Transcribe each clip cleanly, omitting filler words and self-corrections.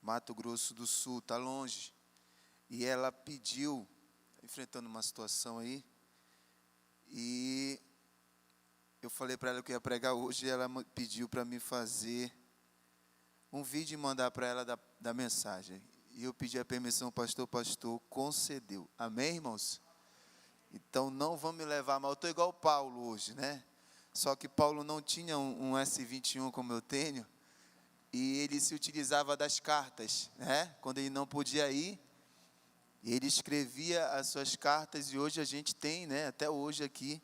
Mato Grosso do Sul, está longe. E ela pediu, enfrentando uma situação aí, e eu falei para ela que eu ia pregar hoje, e ela pediu para me fazer um vídeo e mandar para ela da mensagem. E eu pedi a permissão, o pastor concedeu. Amém, irmãos? Então não vão me levar mal. Eu estou igual o Paulo hoje, né? Só que Paulo não tinha um S21 como eu tenho, e ele se utilizava das cartas, né? Quando ele não podia ir, ele escrevia as suas cartas, e hoje a gente tem, né? Até hoje aqui,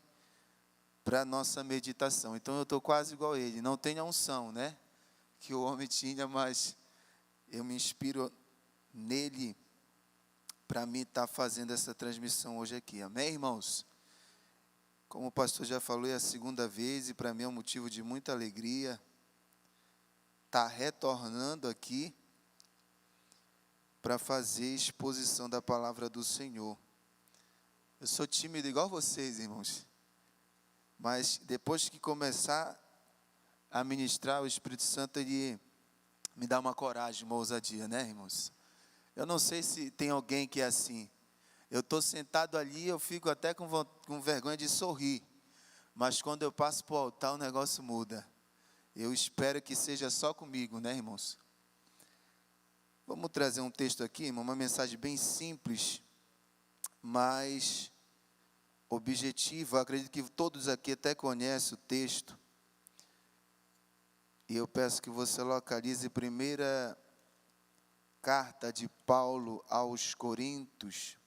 para a nossa meditação. Então eu estou quase igual a ele. Não tenho a unção, né? Que o homem tinha, mas eu me inspiro nele para mim estar fazendo essa transmissão hoje aqui. Amém, irmãos? Como o pastor já falou, é a segunda vez, e para mim é um motivo de muita alegria estar retornando aqui para fazer exposição da palavra do Senhor. Eu sou tímido igual vocês, irmãos, mas depois que começar a ministrar, o Espírito Santo, ele me dá uma coragem, uma ousadia, né, irmãos? Eu não sei se tem alguém que é assim. Eu estou sentado ali, eu fico até com vergonha de sorrir, mas quando eu passo para o altar, o negócio muda. Eu espero que seja só comigo, né, irmãos? Vamos trazer um texto aqui, irmão, uma mensagem bem simples, mas objetiva. Eu acredito que todos aqui até conhecem o texto. E eu peço que você localize a primeira carta de Paulo aos Coríntios,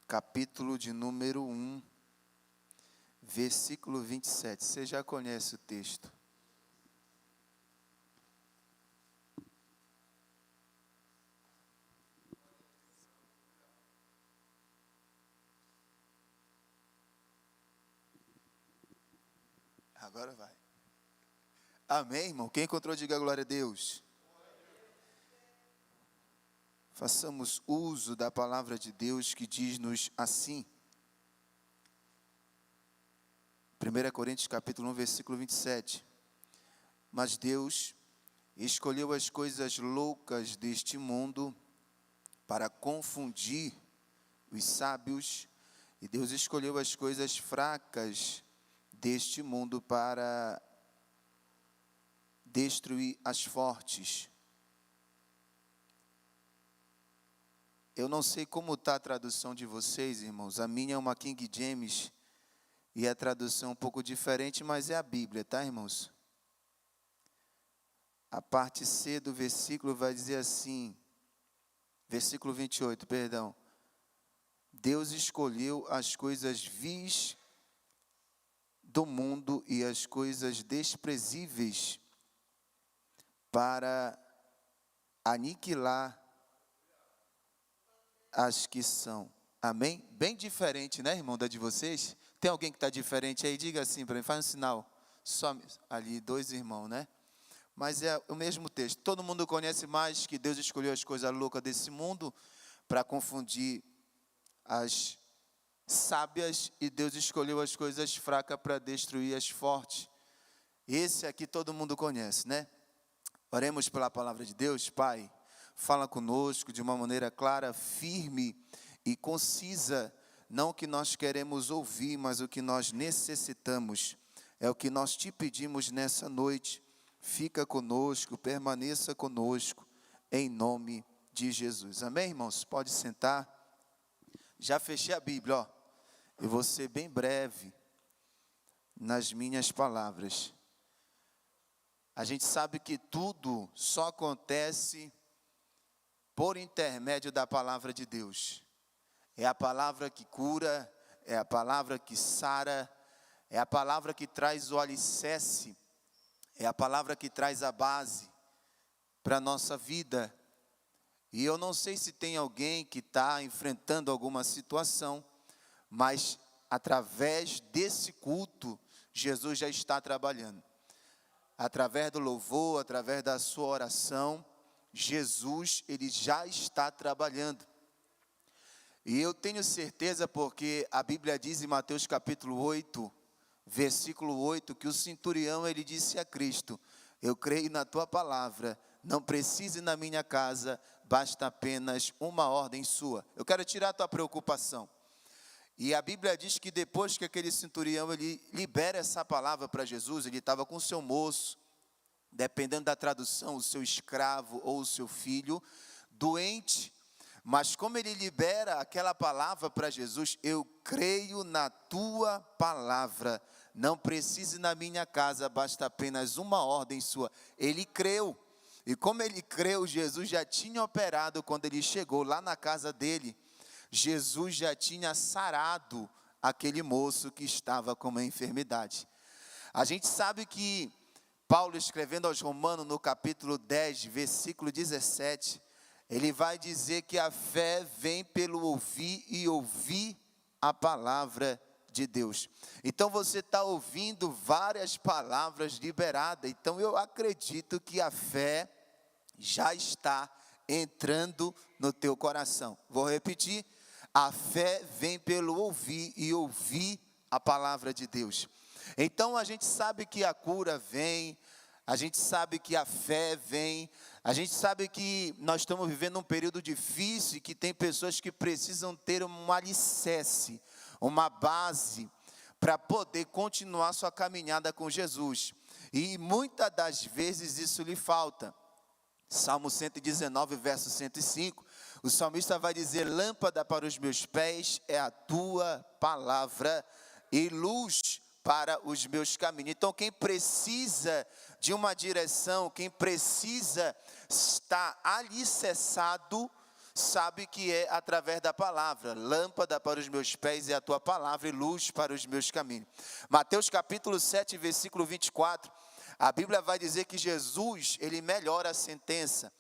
capítulo de número 1, versículo 27. Você já conhece o texto. Agora vai. Amém, irmão? Quem encontrou, diga glória a Deus. Façamos uso da palavra de Deus que diz-nos assim. 1 Coríntios capítulo 1, versículo 27. Mas Deus escolheu as coisas loucas deste mundo para confundir os sábios, e Deus escolheu as coisas fracas deste mundo para destruir as fortes. Eu não sei como está a tradução de vocês, irmãos. A minha é uma King James, e a tradução é um pouco diferente, mas é a Bíblia, tá, irmãos? A parte C do versículo vai dizer assim, versículo 28, perdão. Deus escolheu as coisas vis do mundo e as coisas desprezíveis para aniquilar as que são. Amém? Bem diferente, né, irmão, da de vocês? Tem alguém que está diferente aí? Diga assim para mim, faz um sinal. Só ali, dois irmãos, né? Mas é o mesmo texto. Todo mundo conhece mais que Deus escolheu as coisas loucas desse mundo para confundir as sábias, e Deus escolheu as coisas fracas para destruir as fortes. Esse aqui todo mundo conhece, né? Oremos pela palavra de Deus. Pai, fala conosco de uma maneira clara, firme e concisa, não o que nós queremos ouvir, mas o que nós necessitamos. É o que nós te pedimos nessa noite. Fica conosco, permaneça conosco, em nome de Jesus. Amém, irmãos? Pode sentar. Já fechei a Bíblia, ó. Eu vou ser bem breve nas minhas palavras. A gente sabe que tudo só acontece por intermédio da palavra de Deus. É a palavra que cura, é a palavra que sara, é a palavra que traz o alicerce, é a palavra que traz a base para a nossa vida. E eu não sei se tem alguém que está enfrentando alguma situação, mas através desse culto, Jesus já está trabalhando. Através do louvor, através da sua oração, Jesus, ele já está trabalhando. E eu tenho certeza, porque a Bíblia diz em Mateus capítulo 8, versículo 8, que o centurião, ele disse a Cristo: eu creio na tua palavra, não precisa ir na minha casa, basta apenas uma ordem sua. Eu quero tirar a tua preocupação. E a Bíblia diz que depois que aquele centurião, ele libera essa palavra para Jesus, ele estava com o seu moço, dependendo da tradução, o seu escravo ou o seu filho, doente. Mas como ele libera aquela palavra para Jesus, eu creio na tua palavra, não precise ir na minha casa, basta apenas uma ordem sua. Ele creu, e como ele creu, Jesus já tinha operado quando ele chegou lá na casa dele. Jesus já tinha sarado aquele moço que estava com uma enfermidade. A gente sabe que Paulo, escrevendo aos Romanos, no capítulo 10, versículo 17, ele vai dizer que a fé vem pelo ouvir e ouvir a palavra de Deus. Então você está ouvindo várias palavras liberadas. Então eu acredito que a fé já está entrando no teu coração. Vou repetir. A fé vem pelo ouvir e ouvir a palavra de Deus. Então a gente sabe que a cura vem, a gente sabe que a fé vem, a gente sabe que nós estamos vivendo um período difícil, que tem pessoas que precisam ter um alicerce, uma base, para poder continuar sua caminhada com Jesus. E muitas das vezes isso lhe falta. Salmo 119, verso 105, o salmista vai dizer: lâmpada para os meus pés é a tua palavra e luz para os meus caminhos. Então quem precisa de uma direção, quem precisa estar alicerçado, sabe que é através da palavra. Lâmpada para os meus pés é a tua palavra e luz para os meus caminhos. Mateus capítulo 7, versículo 24, a Bíblia vai dizer que Jesus, ele melhora a sentença.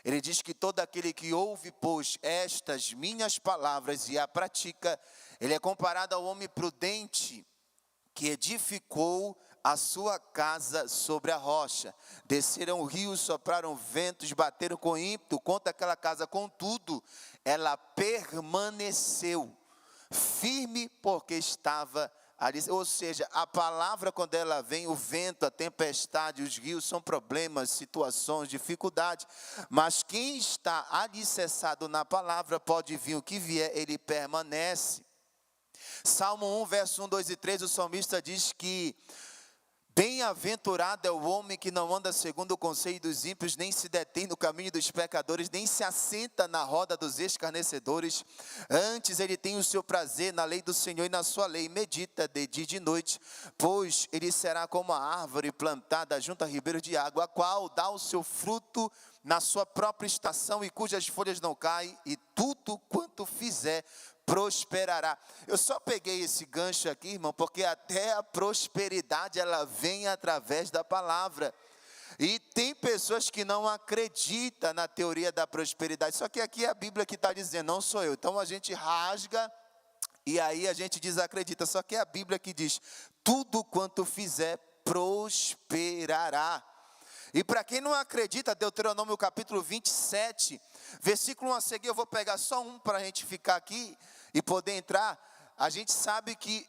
Ele diz que todo aquele que ouve, pois, estas minhas palavras e a pratica, ele é comparado ao homem prudente que edificou a sua casa sobre a rocha. Desceram rios, sopraram ventos, bateram com ímpeto contra aquela casa. Contudo, ela permaneceu firme porque estava ali. Ou seja, a palavra, quando ela vem, o vento, a tempestade, os rios são problemas, situações, dificuldades. Mas quem está alicerçado na palavra, pode vir o que vier, ele permanece. Salmo 1, verso 1, 2 e 3, o salmista diz que bem-aventurado é o homem que não anda segundo o conselho dos ímpios, nem se detém no caminho dos pecadores, nem se assenta na roda dos escarnecedores. Antes ele tem o seu prazer na lei do Senhor e na sua lei medita de dia e de noite. Pois ele será como a árvore plantada junto a ribeiros de água, a qual dá o seu fruto na sua própria estação e cujas folhas não caem, e tudo quanto fizer prosperará. Eu só peguei esse gancho aqui, irmão, porque até a prosperidade, ela vem através da palavra. E tem pessoas que não acreditam na teoria da prosperidade, só que aqui é a Bíblia que está dizendo, não sou eu. Então a gente rasga e aí a gente desacredita, só que é a Bíblia que diz, tudo quanto fizer prosperará. E para quem não acredita, Deuteronômio capítulo 27, versículo 1 a seguir, eu vou pegar só um para a gente ficar aqui e poder entrar. A gente sabe que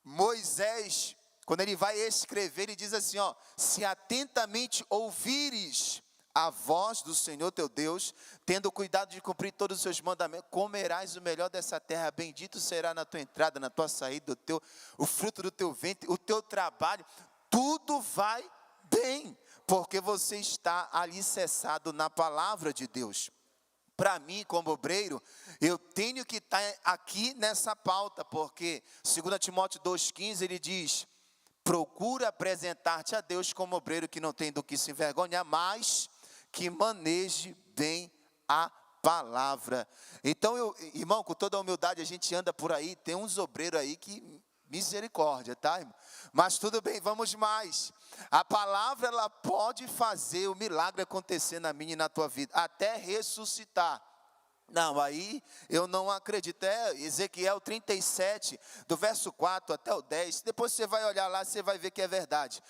Moisés, quando ele vai escrever, ele diz assim, ó: se atentamente ouvires a voz do Senhor teu Deus, tendo cuidado de cumprir todos os seus mandamentos, comerás o melhor dessa terra, bendito será na tua entrada, na tua saída, o fruto do teu ventre, o teu trabalho, tudo vai bem, porque você está alicerçado na palavra de Deus. Para mim, como obreiro, eu tenho que estar aqui nessa pauta, porque 2 Timóteo 2,15, ele diz, procura apresentar-te a Deus como obreiro que não tem do que se envergonhar, mas que maneje bem a palavra. Então, irmão, com toda a humildade, a gente anda por aí, tem uns obreiros aí que, misericórdia, tá, irmão? Mas tudo bem, vamos mais. A palavra, ela pode fazer o milagre acontecer na minha e na tua vida, até ressuscitar. Não, aí eu não acredito. É Ezequiel 37, do verso 4 até o 10. Depois você vai olhar lá, você vai ver que é verdade.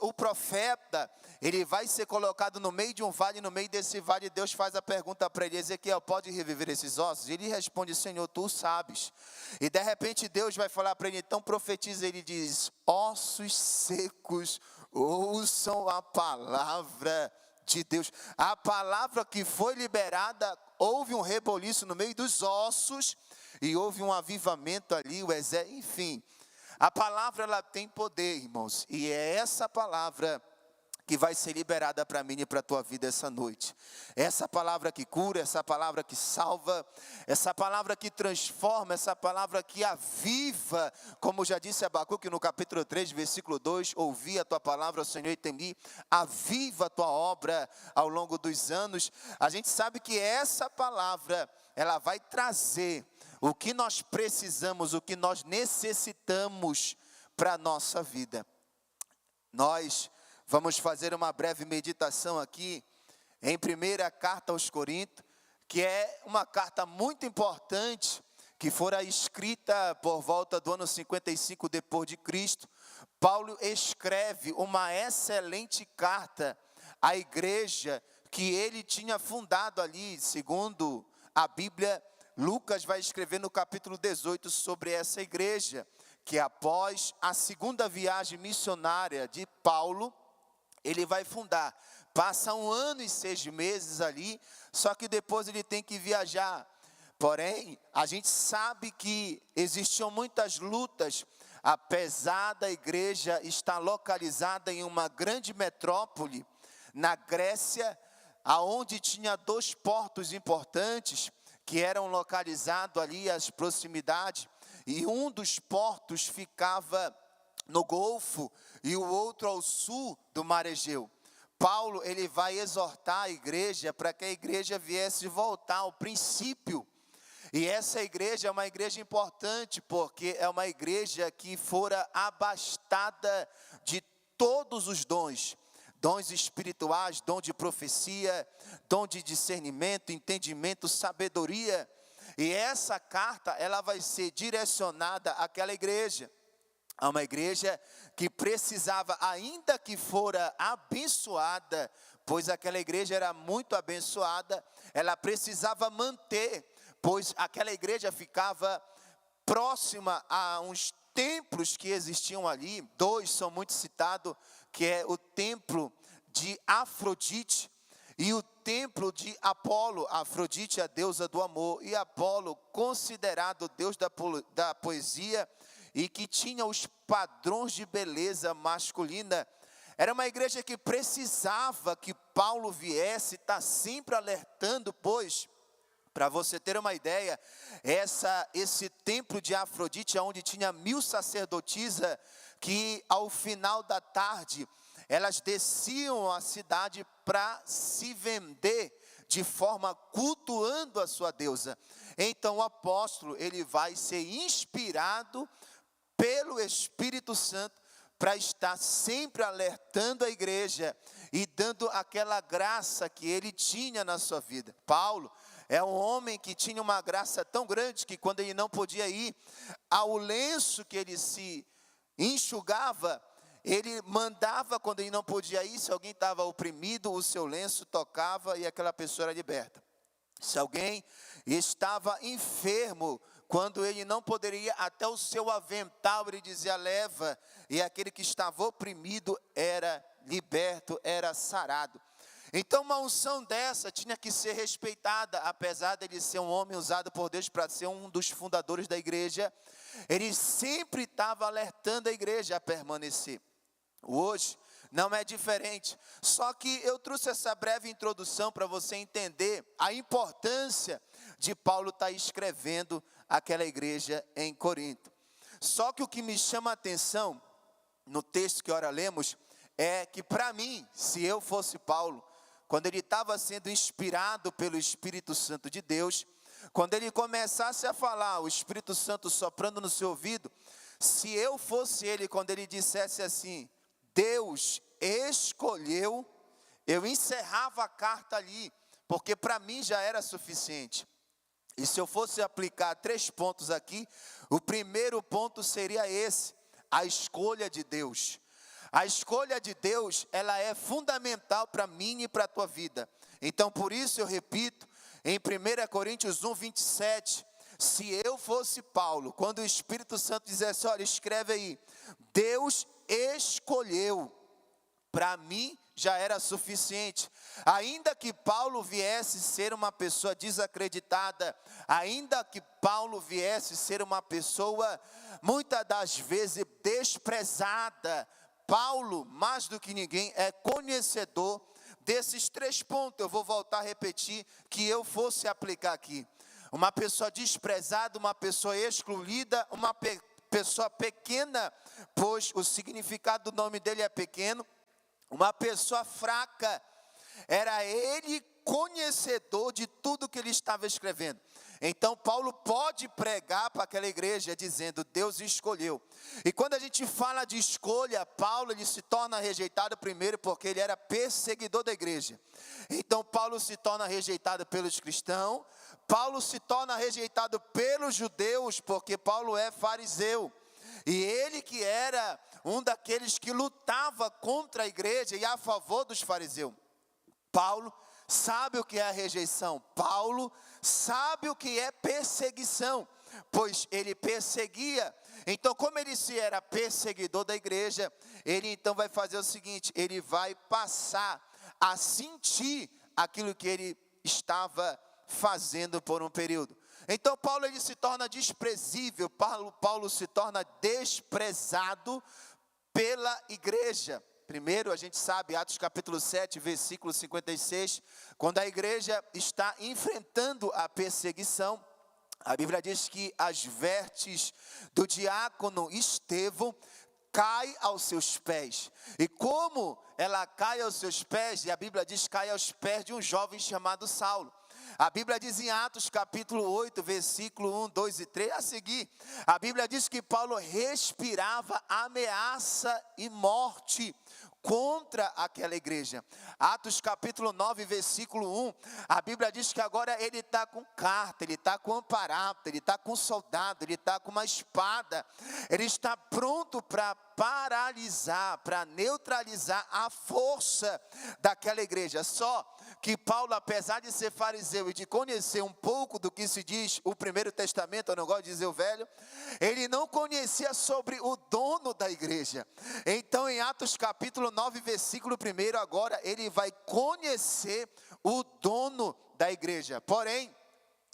O profeta, ele vai ser colocado no meio de um vale. No meio desse vale, Deus faz a pergunta para ele: Ezequiel, pode reviver esses ossos? Ele responde: Senhor, tu sabes. E de repente Deus vai falar para ele: então profetiza. Ele diz: ossos secos, ouçam a palavra de Deus. A palavra que foi liberada, houve um reboliço no meio dos ossos, e houve um avivamento ali, o exército, enfim. A palavra, ela tem poder, irmãos, e é essa palavra que vai ser liberada para mim e para a tua vida essa noite. Essa palavra que cura, essa palavra que salva, essa palavra que transforma, essa palavra que aviva, como já disse Abacuque no capítulo 3, versículo 2, ouvi a tua palavra, Senhor, e temi, aviva a tua obra ao longo dos anos. A gente sabe que essa palavra, ela vai trazer o que nós precisamos, o que nós necessitamos para a nossa vida. Nós vamos fazer uma breve meditação aqui em 1ª carta aos Coríntios, que é uma carta muito importante, que fora escrita por volta do ano 55 depois de Cristo. Paulo escreve uma excelente carta à igreja que ele tinha fundado ali, segundo a Bíblia. Lucas vai escrever no capítulo 18 sobre essa igreja, que após a segunda viagem missionária de Paulo, ele vai fundar. Passa 1 ano e 6 meses ali, só que depois ele tem que viajar. Porém, a gente sabe que existiam muitas lutas, apesar da igreja estar localizada em uma grande metrópole, na Grécia, aonde tinha 2 portos importantes, que eram localizados ali às proximidades, e um dos portos ficava no Golfo, e o outro ao sul do Mar Egeu. Paulo, ele vai exortar a igreja para que a igreja viesse voltar ao princípio. E essa igreja é uma igreja importante, porque é uma igreja que fora abastada de todos os dons. Dons espirituais, dom de profecia, dom de discernimento, entendimento, sabedoria. E essa carta, ela vai ser direcionada àquela igreja. A uma igreja que precisava, ainda que fora abençoada, pois aquela igreja era muito abençoada, ela precisava manter, pois aquela igreja ficava próxima a uns templos que existiam ali. 2 são muito citados, que é o templo de Afrodite e o templo de Apolo. Afrodite é a deusa do amor, e Apolo, considerado deus da poesia, e que tinha os padrões de beleza masculina. Era uma igreja que precisava que Paulo viesse, está sempre alertando, pois, para você ter uma ideia, esse templo de Afrodite, onde tinha 1000 sacerdotisas, que ao final da tarde, elas desciam à cidade para se vender, de forma cultuando a sua deusa. Então o apóstolo, ele vai ser inspirado pelo Espírito Santo para estar sempre alertando a igreja e dando aquela graça que ele tinha na sua vida. Paulo é um homem que tinha uma graça tão grande que quando ele não podia ir ao lenço que ele se enxugava, ele mandava, quando ele não podia ir, se alguém estava oprimido, o seu lenço tocava e aquela pessoa era liberta. Se alguém estava enfermo, quando ele não poderia, até o seu avental, ele dizia: leva, e aquele que estava oprimido era liberto, era sarado. Então uma unção dessa tinha que ser respeitada, apesar de ele ser um homem usado por Deus para ser um dos fundadores da igreja, ele sempre estava alertando a igreja a permanecer. Hoje não é diferente, só que eu trouxe essa breve introdução para você entender a importância de Paulo estar escrevendo aquela igreja em Corinto. Só que o que me chama a atenção no texto que ora lemos é que, para mim, se eu fosse Paulo, quando ele estava sendo inspirado pelo Espírito Santo de Deus, quando ele começasse a falar, o Espírito Santo soprando no seu ouvido, se eu fosse ele, quando ele dissesse assim: Deus escolheu, eu encerrava a carta ali, porque para mim já era suficiente. E se eu fosse aplicar 3 pontos aqui, o primeiro ponto seria esse: a escolha de Deus. A escolha de Deus, ela é fundamental para mim e para a tua vida. Então, por isso eu repito, em 1 Coríntios 1, 27, se eu fosse Paulo, quando o Espírito Santo dissesse, olha, escreve aí, Deus escolheu, para mim já era suficiente. Ainda que Paulo viesse ser uma pessoa desacreditada, ainda que Paulo viesse ser uma pessoa, muitas das vezes, desprezada, Paulo, mais do que ninguém, é conhecedor desses 3 pontos. Eu vou voltar a repetir, que eu fosse aplicar aqui. Uma pessoa desprezada, uma pessoa excluída, uma pessoa pequena, pois o significado do nome dele é pequeno. Uma pessoa fraca, era ele conhecedor de tudo que ele estava escrevendo. Então Paulo pode pregar para aquela igreja dizendo, Deus escolheu. E quando a gente fala de escolha, Paulo ele se torna rejeitado primeiro porque ele era perseguidor da igreja. Então Paulo se torna rejeitado pelos cristãos, Paulo se torna rejeitado pelos judeus porque Paulo é fariseu. E ele que era um daqueles que lutava contra a igreja e a favor dos fariseus. Paulo sabe o que é a rejeição. Paulo sabe o que é perseguição, pois ele perseguia. Então, como ele se era perseguidor da igreja, ele então vai fazer o seguinte, ele vai passar a sentir aquilo que ele estava fazendo por um período. Então Paulo ele se torna desprezível, Paulo se torna desprezado pela igreja. Primeiro a gente sabe, Atos capítulo 7, versículo 56, quando a igreja está enfrentando a perseguição, a Bíblia diz que as vestes do diácono Estevão cai aos seus pés. E como ela cai aos seus pés, e a Bíblia diz que cai aos pés de um jovem chamado Saulo. A Bíblia diz em Atos capítulo 8, versículo 1, 2 e 3, a seguir, a Bíblia diz que Paulo respirava ameaça e morte contra aquela igreja. Atos capítulo 9, versículo 1, a Bíblia diz que agora ele está com carta, ele está com aparato, ele está com soldado, ele está com uma espada, ele está pronto para paralisar, para neutralizar a força daquela igreja. Só que Paulo, apesar de ser fariseu e de conhecer um pouco do que se diz o Primeiro Testamento, eu não gosto de dizer o Velho, ele não conhecia sobre o dono da igreja. Então em Atos capítulo 9, versículo 1, agora ele vai conhecer o dono da igreja. Porém,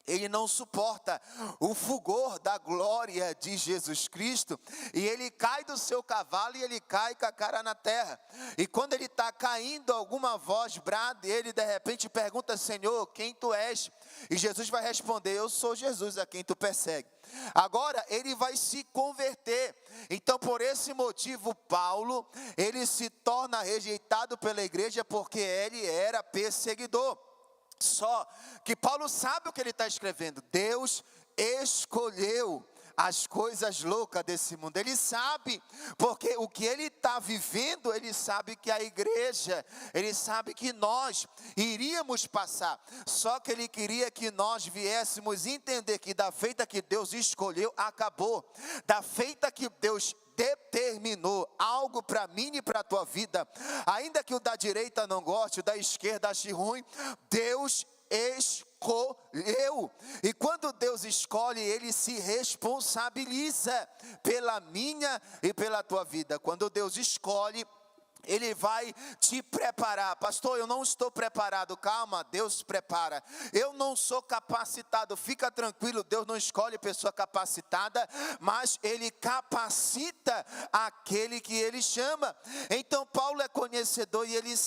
ele não suporta o fulgor da glória de Jesus Cristo, e ele cai do seu cavalo e ele cai com a cara na terra. E quando ele está caindo, alguma voz brada, e ele de repente pergunta, Senhor, quem tu és? E Jesus vai responder, eu sou Jesus a quem tu persegue. Agora ele vai se converter. Então por esse motivo Paulo, ele se torna rejeitado pela igreja porque ele era perseguidor. Só que Paulo sabe o que ele está escrevendo. Deus escolheu as coisas loucas desse mundo. Ele sabe, porque o que ele está vivendo, ele sabe que a igreja, ele sabe que nós iríamos passar. Só que ele queria que nós viéssemos entender que da feita que Deus escolheu, acabou. Da feita que Deus determinou algo para mim e para a tua vida, ainda que o da direita não goste, o da esquerda ache ruim, Deus escolheu. E quando Deus escolhe, Ele se responsabiliza pela minha e pela tua vida. Quando Deus escolhe, Ele vai te preparar. Pastor, eu não estou preparado. Calma, Deus prepara. Eu não sou capacitado. Fica tranquilo, Deus não escolhe pessoa capacitada, mas Ele capacita aquele que Ele chama. Então Paulo é conhecedor e ele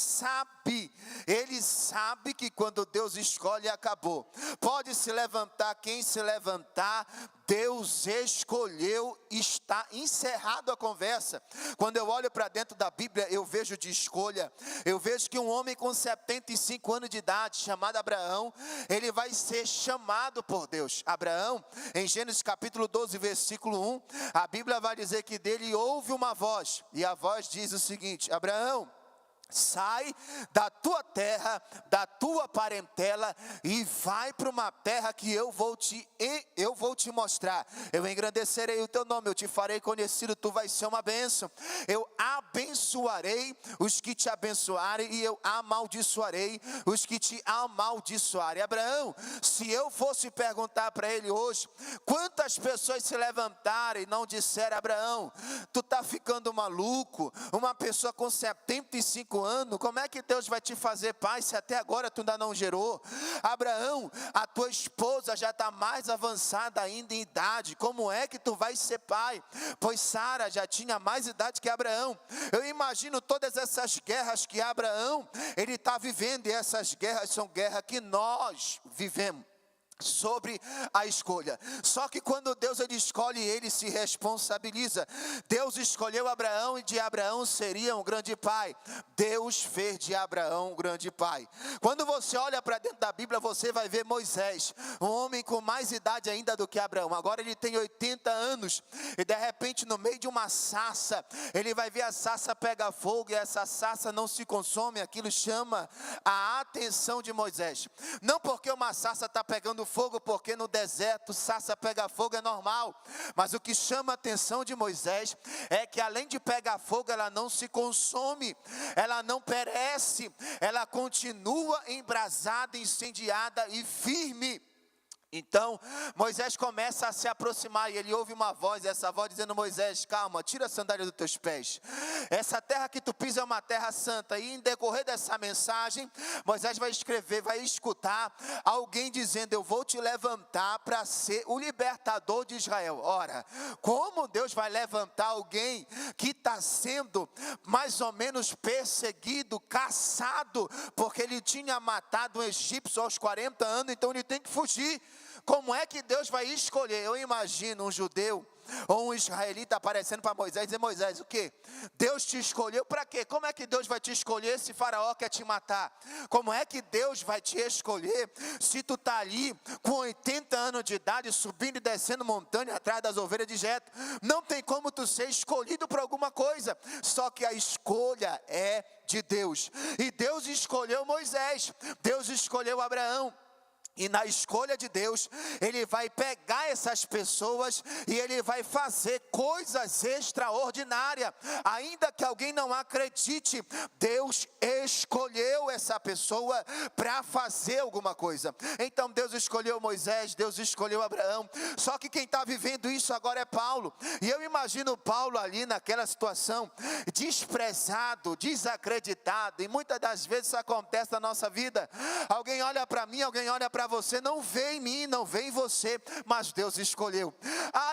sabe que quando Deus escolhe, acabou. Pode se levantar quem se levantar, Deus escolheu, está encerrado a conversa. Quando eu olho para dentro da Bíblia, eu vejo de escolha. Eu vejo que um homem com 75 anos de idade, chamado Abraão, ele vai ser chamado por Deus. Abraão, em Gênesis capítulo 12, versículo 1, a Bíblia vai dizer que dele ouve uma voz, e a voz diz o seguinte, Abraão, sai da tua terra, da tua parentela e vai para uma terra que eu vou te mostrar. Eu engrandecerei o teu nome, eu te farei conhecido, tu vais ser uma bênção. Eu abençoarei os que te abençoarem e eu amaldiçoarei os que te amaldiçoarem. Abraão, se eu fosse perguntar para ele hoje, quantas pessoas se levantaram e não disseram: Abraão, tu está ficando maluco, uma pessoa com 75 anos, como é que Deus vai te fazer pai se até agora tu ainda não gerou? Abraão, a tua esposa já está mais avançada ainda em idade, como é que tu vais ser pai? Pois Sara já tinha mais idade que Abraão. Eu imagino todas essas guerras que Abraão, ele está vivendo, e essas guerras são guerras que nós vivemos sobre a escolha. Só que quando Deus ele escolhe, ele se responsabiliza. Deus escolheu Abraão e de Abraão seria um grande pai. Deus fez de Abraão um grande pai. Quando você olha para dentro da Bíblia, você vai ver Moisés, um homem com mais idade ainda do que Abraão. Agora ele tem 80 anos e de repente no meio de uma sarça, ele vai ver a sarça pegar fogo e essa sarça não se consome. Aquilo chama a atenção de Moisés. Não porque uma sarça está pegando fogo, porque no deserto sarça pega fogo, é normal. Mas o que chama a atenção de Moisés é que além de pegar fogo, ela não se consome, ela não perece, ela continua embrasada, incendiada e firme. Então, Moisés começa a se aproximar e ele ouve uma voz, essa voz dizendo: Moisés, calma, tira a sandália dos teus pés. Essa terra que tu pisa é uma terra santa. E em decorrer dessa mensagem, Moisés vai escutar alguém dizendo: eu vou te levantar para ser o libertador de Israel. Ora, como Deus vai levantar alguém que está sendo mais ou menos perseguido, caçado, porque ele tinha matado um egípcio aos 40 anos, então ele tem que fugir. Como é que Deus vai escolher? Eu imagino um judeu ou um israelita aparecendo para Moisés e dizer: Moisés, o quê? Deus te escolheu para quê? Como é que Deus vai te escolher se Faraó quer te matar? Como é que Deus vai te escolher se tu está ali com 80 anos de idade, subindo e descendo montanha atrás das ovelhas de Jetro? Não tem como tu ser escolhido por alguma coisa, só que a escolha é de Deus. E Deus escolheu Moisés, Deus escolheu Abraão. E na escolha de Deus, Ele vai pegar essas pessoas e Ele vai fazer coisas extraordinárias. Ainda que alguém não acredite, Deus escolheu essa pessoa para fazer alguma coisa. Então Deus escolheu Moisés, Deus escolheu Abraão. Só que quem está vivendo isso agora é Paulo. E eu imagino Paulo ali naquela situação, desprezado, desacreditado. E muitas das vezes isso acontece na nossa vida. Alguém olha para mim, alguém olha para você, não vê em mim, não vê em você, mas Deus escolheu.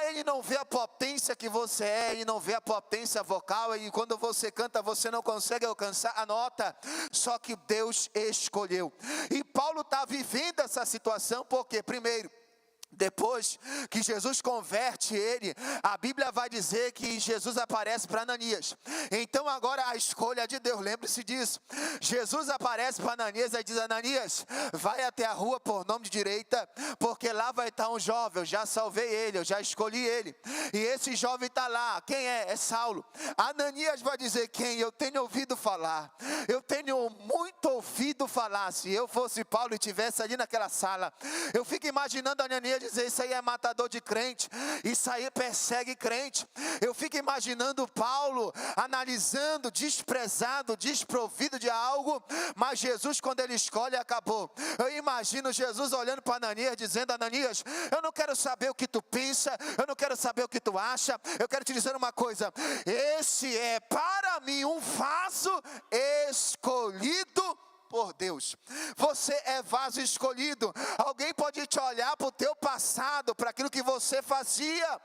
Ele não vê a potência que você é, ele não vê a potência vocal, e quando você canta, você não consegue alcançar a nota, só que Deus escolheu. E Paulo está vivendo essa situação, porque primeiro, depois que Jesus converte ele, a Bíblia vai dizer que Jesus aparece para Ananias. Então agora a escolha de Deus, lembre-se disso. Jesus aparece para Ananias e diz: Ananias, vai até a rua por nome de direita, porque lá vai estar um jovem, eu já salvei ele, eu já escolhi ele. E esse jovem está lá, quem é? É Saulo. Ananias vai dizer: quem? Eu tenho ouvido falar, eu tenho muito ouvido falar. Se eu fosse Paulo e estivesse ali naquela sala, eu fico imaginando Ananias dizer: isso aí é matador de crente, isso aí persegue crente. Eu fico imaginando Paulo analisando, desprezado, desprovido de algo, mas Jesus, quando ele escolhe, acabou. Eu imagino Jesus olhando para Ananias dizendo: Ananias, eu não quero saber o que tu pensa, eu não quero saber o que tu acha, eu quero te dizer uma coisa: esse é para mim um vaso escolhido por Deus. Você é vaso escolhido. Alguém pode te olhar para o teu passado, para aquilo que você fazia,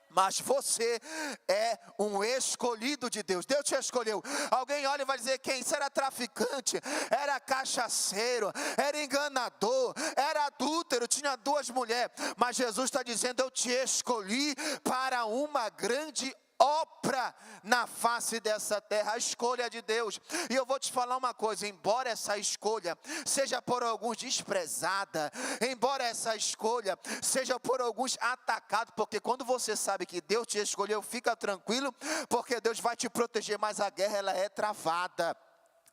mas você é um escolhido de Deus. Deus te escolheu. Alguém olha e vai dizer: quem? Isso era traficante, era cachaceiro, era enganador, era adúltero, tinha 2 mulheres. Mas Jesus está dizendo: eu te escolhi para uma grande obra na face dessa terra. A escolha de Deus. E eu vou te falar uma coisa: embora essa escolha seja por alguns desprezada, embora essa escolha seja por alguns atacada, porque quando você sabe que Deus te escolheu, fica tranquilo, porque Deus vai te proteger, mas a guerra ela é travada.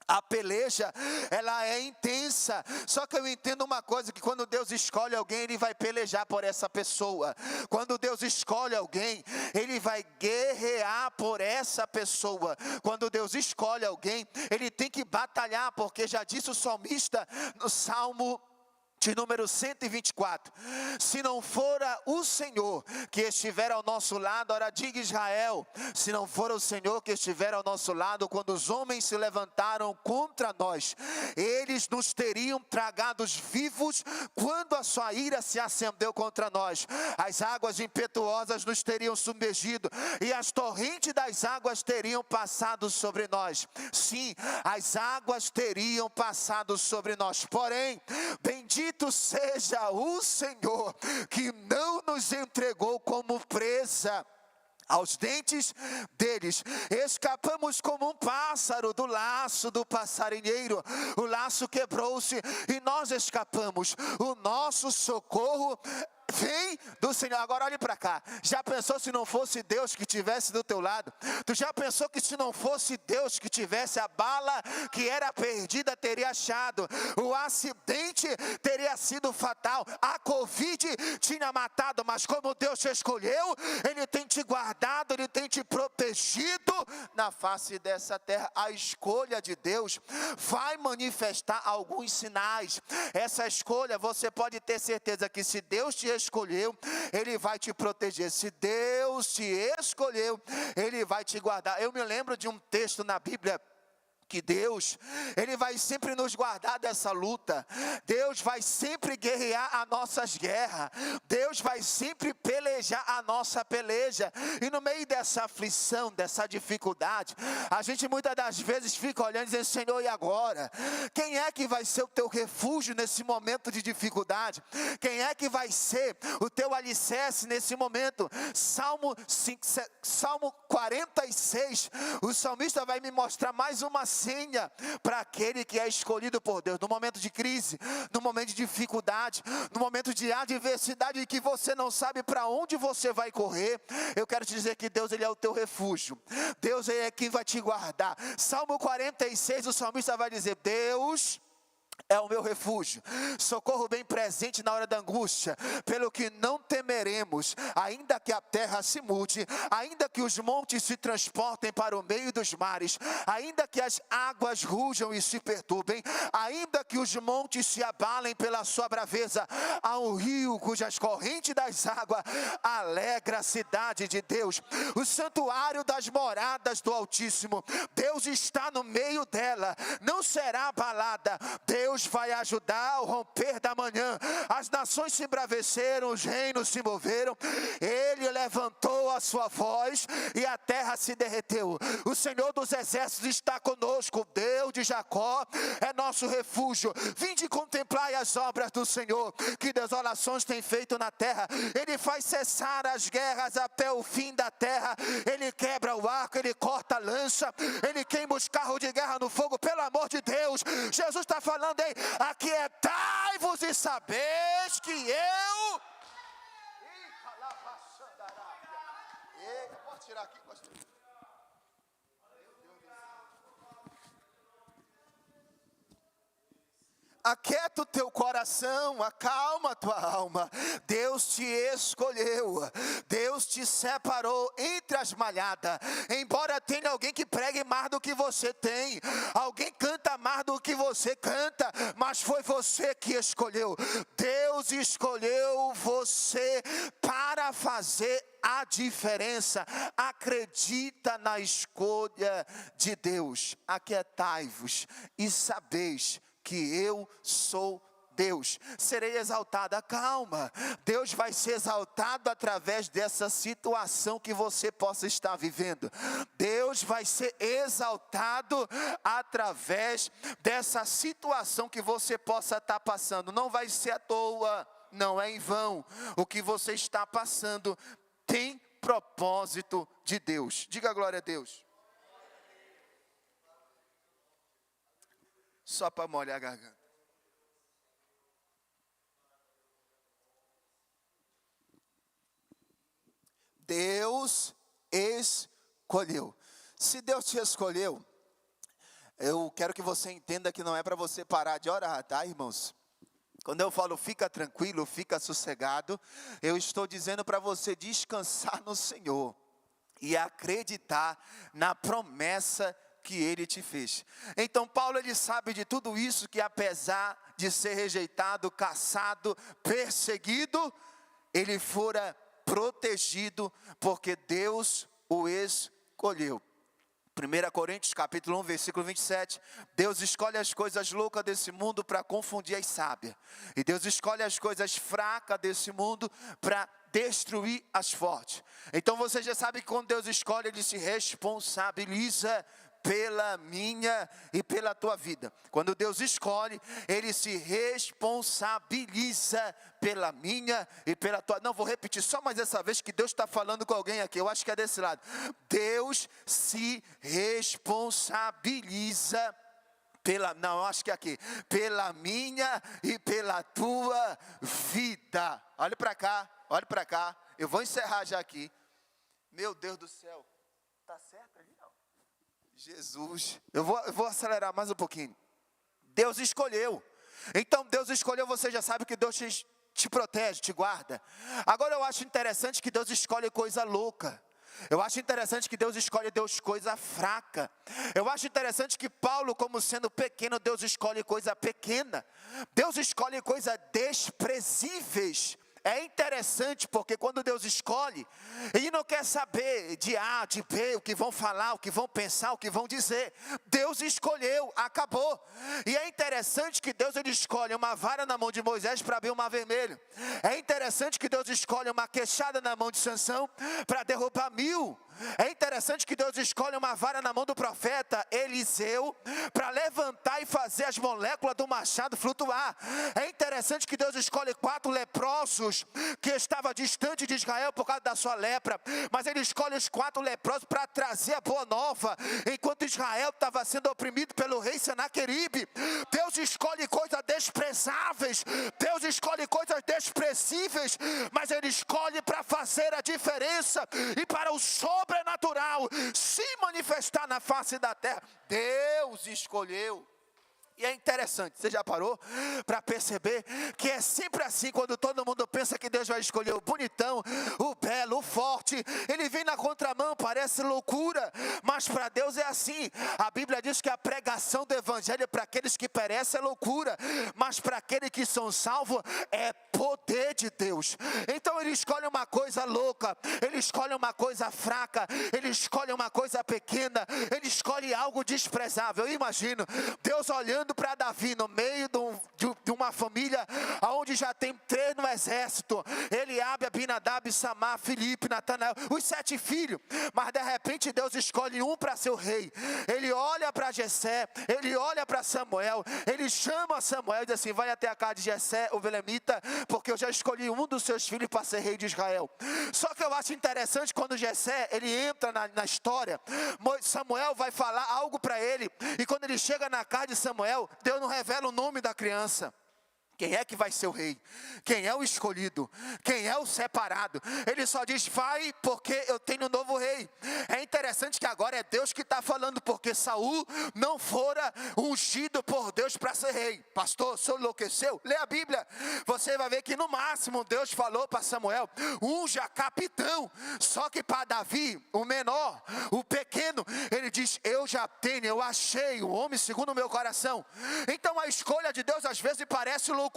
A peleja, ela é intensa. Só que eu entendo uma coisa, que quando Deus escolhe alguém, Ele vai pelejar por essa pessoa. Quando Deus escolhe alguém, Ele vai guerrear por essa pessoa. Quando Deus escolhe alguém, Ele tem que batalhar, porque já disse o salmista no Salmo de número 124, se não fora o Senhor que estiver ao nosso lado, ora diga Israel, se não for o Senhor que estiver ao nosso lado, quando os homens se levantaram contra nós, eles nos teriam tragados vivos, quando a sua ira se acendeu contra nós, as águas impetuosas nos teriam submergido, e as torrentes das águas teriam passado sobre nós. Sim, as águas teriam passado sobre nós, porém, bendito seja o Senhor, que não nos entregou como presa aos dentes deles. Escapamos como um pássaro do laço do passarinheiro. O laço quebrou-se e nós escapamos. O nosso socorro vem do Senhor. Agora olhe para cá. Já pensou se não fosse Deus que estivesse do teu lado? Tu já pensou que se não fosse Deus que tivesse, a bala que era perdida teria achado? O acidente teria sido fatal. A Covid tinha matado, mas como Deus te escolheu, Ele tem te guardado, Ele tem te protegido na face dessa terra. A escolha de Deus vai manifestar alguns sinais. Essa escolha, você pode ter certeza que se Deus te escolheu, Ele vai te proteger. Se Deus te escolheu, Ele vai te guardar. Eu me lembro de um texto na Bíblia, que Deus, Ele vai sempre nos guardar dessa luta. Deus vai sempre guerrear as nossas guerras. Deus vai sempre pelejar a nossa peleja. E no meio dessa aflição, dessa dificuldade, a gente muitas das vezes fica olhando e dizendo: Senhor, e agora? Quem é que vai ser o teu refúgio nesse momento de dificuldade? Quem é que vai ser o teu alicerce nesse momento? Salmo 46, o salmista vai me mostrar mais uma senha para aquele que é escolhido por Deus. No momento de crise, no momento de dificuldade, no momento de adversidade, que você não sabe para onde você vai correr, eu quero te dizer que Deus, Ele é o teu refúgio. Deus, Ele é quem vai te guardar. Salmo 46, o salmista vai dizer: Deus é o meu refúgio, socorro bem presente na hora da angústia, pelo que não temeremos, ainda que a terra se mude, ainda que os montes se transportem para o meio dos mares, ainda que as águas rujam e se perturbem, ainda que os montes se abalem pela sua braveza, há um rio cujas correntes das águas alegra a cidade de Deus, o santuário das moradas do Altíssimo. Deus está no meio dela, não será abalada. Deus vai ajudar ao romper da manhã. As nações se embraveceram, os reinos se moveram. Ele levantou a sua voz e a terra se derreteu. O Senhor dos exércitos está conosco. Deus de Jacó é nosso refúgio. Vinde contemplar as obras do Senhor, que desolações tem feito na terra. Ele faz cessar as guerras até o fim da terra. Ele quebra o arco, Ele corta a lança, Ele queima os carros de guerra no fogo. Pelo amor de Deus, Jesus está falando: ei, aquietai-vos e sabeis que eu... Pode tirar aqui, pastor. Aquieta o teu coração, acalma a tua alma. Deus te escolheu, Deus te separou entre as malhadas. Embora tenha alguém que pregue mais do que você tem, alguém canta mais do que você canta, mas foi você que escolheu. Deus escolheu você para fazer a diferença. Acredita na escolha de Deus. Aquietai-vos e sabeis que eu sou Deus. Serei exaltada. Calma, Deus vai ser exaltado através dessa situação que você possa estar vivendo. Deus vai ser exaltado através dessa situação que você possa estar passando. Não vai ser à toa, não é em vão. O que você está passando tem propósito de Deus. Diga glória a Deus. Só para molhar a garganta. Deus escolheu. Se Deus te escolheu, Eu quero que você entenda que não é para você parar de orar, tá, irmãos? Quando eu falo fica tranquilo, fica sossegado, eu estou dizendo para você descansar no Senhor e acreditar na promessa que Ele te fez. Então Paulo, ele sabe de tudo isso, que apesar de ser rejeitado, caçado, perseguido, ele fora protegido, porque Deus o escolheu. 1 Coríntios capítulo 1, versículo 27, Deus escolhe as coisas loucas desse mundo para confundir as sábias, e Deus escolhe as coisas fracas desse mundo para destruir as fortes. Então você já sabe que quando Deus escolhe, Ele se responsabiliza pela minha e pela tua vida. Quando Deus escolhe, Ele se responsabiliza pela minha e pela tua. Não, vou repetir só mais essa vez, que Deus está falando com alguém aqui. Eu acho que é desse lado. Deus se responsabiliza não, acho que é aqui, pela minha e pela tua vida. Olhe para cá, eu vou encerrar já aqui. Meu Deus do céu, está certo ali não? Jesus, eu vou acelerar mais um pouquinho. Deus escolheu. Então Deus escolheu, você já sabe que Deus te protege, te guarda. Agora eu acho interessante que Deus escolhe coisa louca. Eu acho interessante que Deus escolhe coisa fraca. Eu acho interessante que Paulo, como sendo pequeno, Deus escolhe coisa pequena. Deus escolhe coisas desprezíveis. É interessante porque quando Deus escolhe, Ele não quer saber de A, de B, o que vão falar, o que vão pensar, o que vão dizer. Deus escolheu, acabou. E é interessante que Deus, ele escolhe uma vara na mão de Moisés para abrir o mar vermelho. É interessante que Deus escolhe uma queixada na mão de Sansão para derrubar 1000. É interessante que Deus escolhe uma vara na mão do profeta Eliseu para levantar e fazer as moléculas do machado flutuar. É interessante que Deus escolhe 4 leprosos que estavam distante de Israel por causa da sua lepra, mas Ele escolhe os 4 leprosos para trazer a boa nova, enquanto Israel estava sendo oprimido pelo rei Senaqueribe. Deus escolhe coisas desprezáveis, Deus escolhe coisas desprezíveis, mas Ele escolhe para fazer a diferença e para o sobrenatural se manifestar na face da terra. Deus escolheu. E é interessante, você já parou para perceber que é sempre assim, quando todo mundo pensa que Deus vai escolher o bonitão, o belo, o forte, Ele vem na contramão, parece loucura, mas para Deus é assim. A Bíblia diz que a pregação do Evangelho para aqueles que perecem é loucura, mas para aqueles que são salvos é poder de Deus. Então Ele escolhe uma coisa louca, Ele escolhe uma coisa fraca, Ele escolhe uma coisa pequena, Ele escolhe algo desprezável. Eu imagino Deus olhando para Davi no meio de uma família onde já tem 3 no exército: Eliabe, Abinadab, Samar, Filipe, Natanael, os 7 filhos. Mas de repente Deus escolhe um para ser o rei. Ele olha para Jessé, ele olha para Samuel, ele chama Samuel e diz assim: vai até a casa de Jessé, o belemita, porque eu já escolhi um dos seus filhos para ser rei de Israel. Só que eu acho interessante quando Jessé, ele entra na história, Samuel vai falar algo para ele, e quando ele chega na casa de Samuel, Deus não revela o nome da criança. Quem é que vai ser o rei? Quem é o escolhido? Quem é o separado? Ele só diz: vai, porque eu tenho um novo rei. É interessante que agora é Deus que está falando, porque Saul não fora ungido por Deus para ser rei. Pastor, o senhor enlouqueceu? Lê a Bíblia. Você vai ver que no máximo Deus falou para Samuel: unja capitão. Só que para Davi, o menor, o pequeno, ele diz: eu já tenho, eu achei o homem segundo o meu coração. Então a escolha de Deus às vezes parece loucura,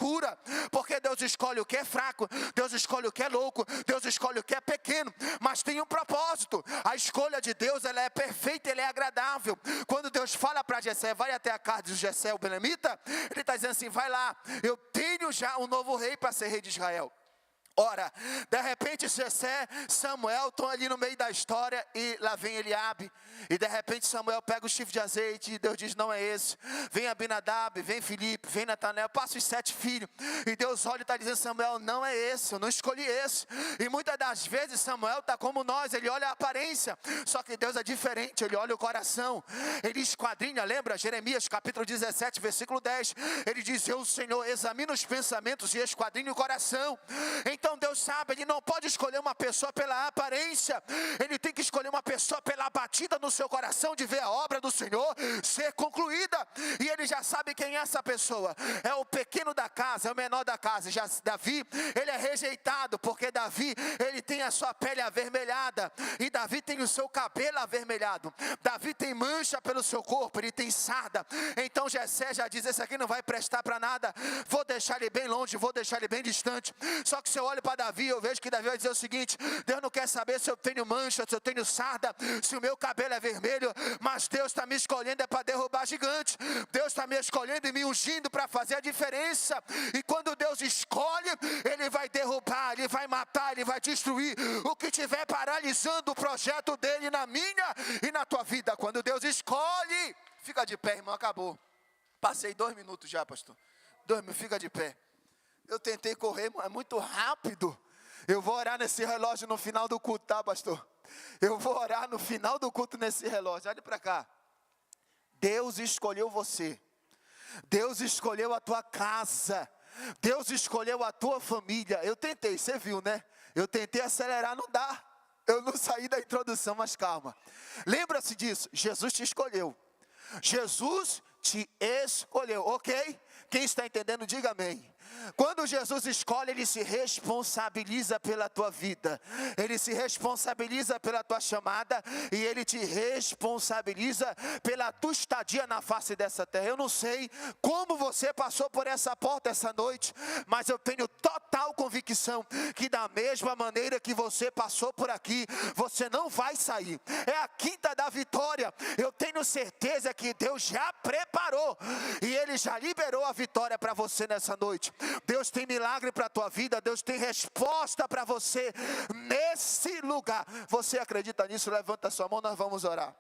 porque Deus escolhe o que é fraco, Deus escolhe o que é louco, Deus escolhe o que é pequeno, mas tem um propósito. A escolha de Deus, ela é perfeita, ela é agradável. Quando Deus fala para Jessé: vai até a casa de Jessé, o belemita, Ele está dizendo assim: vai lá, eu tenho já um novo rei para ser rei de Israel. Ora, de repente Jessé, Samuel estão ali no meio da história, e lá vem Eliabe, e de repente Samuel pega o chifre de azeite, e Deus diz: não é esse. Vem Abinadab, vem Filipe, vem Natanael, passa os 7 filhos, e Deus olha e está dizendo: Samuel, não é esse, eu não escolhi esse. E muitas das vezes Samuel está como nós, ele olha a aparência, só que Deus é diferente, ele olha o coração, ele esquadrinha. Lembra Jeremias capítulo 17, versículo 10, ele diz: eu, Senhor, examino os pensamentos e esquadrinho o coração. Então Deus sabe, Ele não pode escolher uma pessoa pela aparência, Ele tem que escolher uma pessoa pela batida no seu coração de ver a obra do Senhor ser concluída. E Ele já sabe quem é essa pessoa. É o pequeno da casa, é o menor da casa. Já Davi, ele é rejeitado, porque Davi, ele tem a sua pele avermelhada, e Davi tem o seu cabelo avermelhado. Davi tem mancha pelo seu corpo, ele tem sarda. Então Jessé já diz: esse aqui não vai prestar para nada, vou deixar ele bem longe, vou deixar ele bem distante. Só que se eu olho para Davi, eu vejo que Davi vai dizer o seguinte: Deus não quer saber se eu tenho mancha, se eu tenho sarda, se o meu cabelo é vermelho, mas Deus está me escolhendo é para derrubar gigante. Deus está me escolhendo e me ungindo para fazer a diferença. E quando Deus escolhe, Ele vai derrubar, Ele vai matar, Ele vai destruir o que estiver paralisando o projeto dEle na minha e na tua vida. Quando Deus escolhe, fica de pé, irmão, acabou. Passei 2 minutos já, pastor. 2 minutos, fica de pé. Eu tentei correr, mas é muito rápido. Eu vou orar nesse relógio no final do culto, tá, pastor? Eu vou orar no final do culto nesse relógio. Olha para cá. Deus escolheu você. Deus escolheu a tua casa. Deus escolheu a tua família. Eu tentei, você viu, né? Eu tentei acelerar, não dá. Eu não saí da introdução, mas calma. Lembra-se disso, Jesus te escolheu. Jesus te escolheu, ok? Quem está entendendo, diga amém. Quando Jesus escolhe, Ele se responsabiliza pela tua vida. Ele se responsabiliza pela tua chamada. E Ele te responsabiliza pela tua estadia na face dessa terra. Eu não sei como você passou por essa porta essa noite, mas eu tenho total convicção que da mesma maneira que você passou por aqui, você não vai sair. É a quinta da vitória. Eu tenho certeza que Deus já preparou e Ele já liberou a vitória para você nessa noite. Deus tem milagre para a tua vida. Deus tem resposta para você nesse lugar. Você acredita nisso? Levanta a sua mão, nós vamos orar.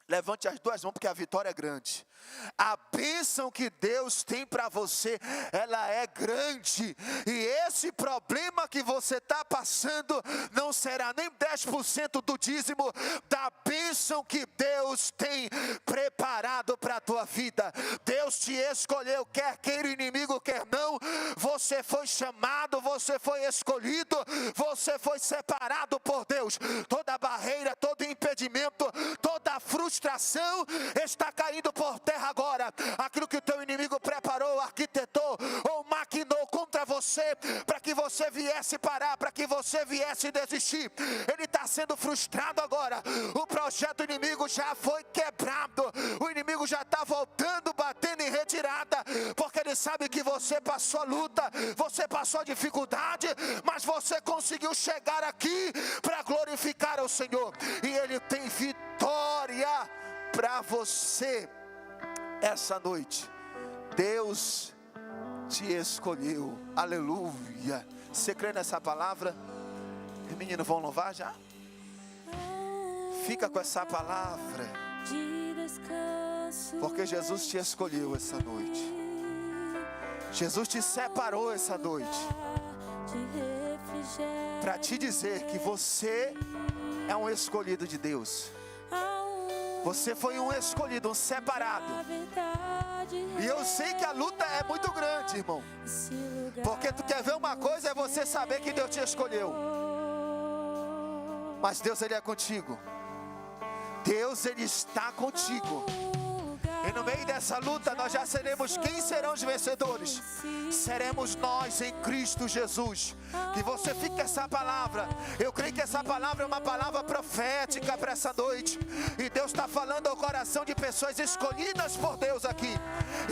Levante as 2 mãos, porque a vitória é grande. A bênção que Deus tem para você, ela é grande. E esse problema que você está passando não será nem 10% do dízimo da bênção que Deus tem preparado para a tua vida. Deus te escolheu, quer queira o inimigo, quer não. Você foi chamado, você foi escolhido, você foi separado por Deus. Toda barreira, todo impedimento, toda frustração está caindo por terra agora. Aquilo que o teu inimigo preparou, arquitetou ou maquinou contra você, para que você viesse parar, para que você viesse desistir, ele está sendo frustrado agora. O projeto inimigo já foi quebrado. O inimigo já está voltando, batendo em retirada, porque ele sabe que você passou luta, você passou dificuldade, mas você conseguiu chegar aqui para glorificar ao Senhor. E Ele tem vitória para você essa noite. Deus te escolheu. Aleluia. Você crê nessa palavra? Os meninos vão louvar já? Fica com essa palavra, porque Jesus te escolheu essa noite. Jesus te separou essa noite para te dizer que você é um escolhido de Deus. Você foi um escolhido, um separado. E eu sei que a luta é muito grande, irmão. Porque tu quer ver uma coisa, é você saber que Deus te escolheu. Mas Deus, Ele é contigo. Deus, Ele está contigo. E no meio dessa luta nós já seremos, quem serão os vencedores? Seremos nós em Cristo Jesus. Que você fique com essa palavra. Eu creio que essa palavra é uma palavra profética para essa noite. E Deus está falando ao coração de pessoas escolhidas por Deus aqui.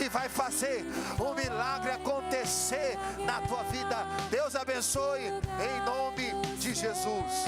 E vai fazer um milagre acontecer na tua vida. Deus abençoe em nome de Jesus.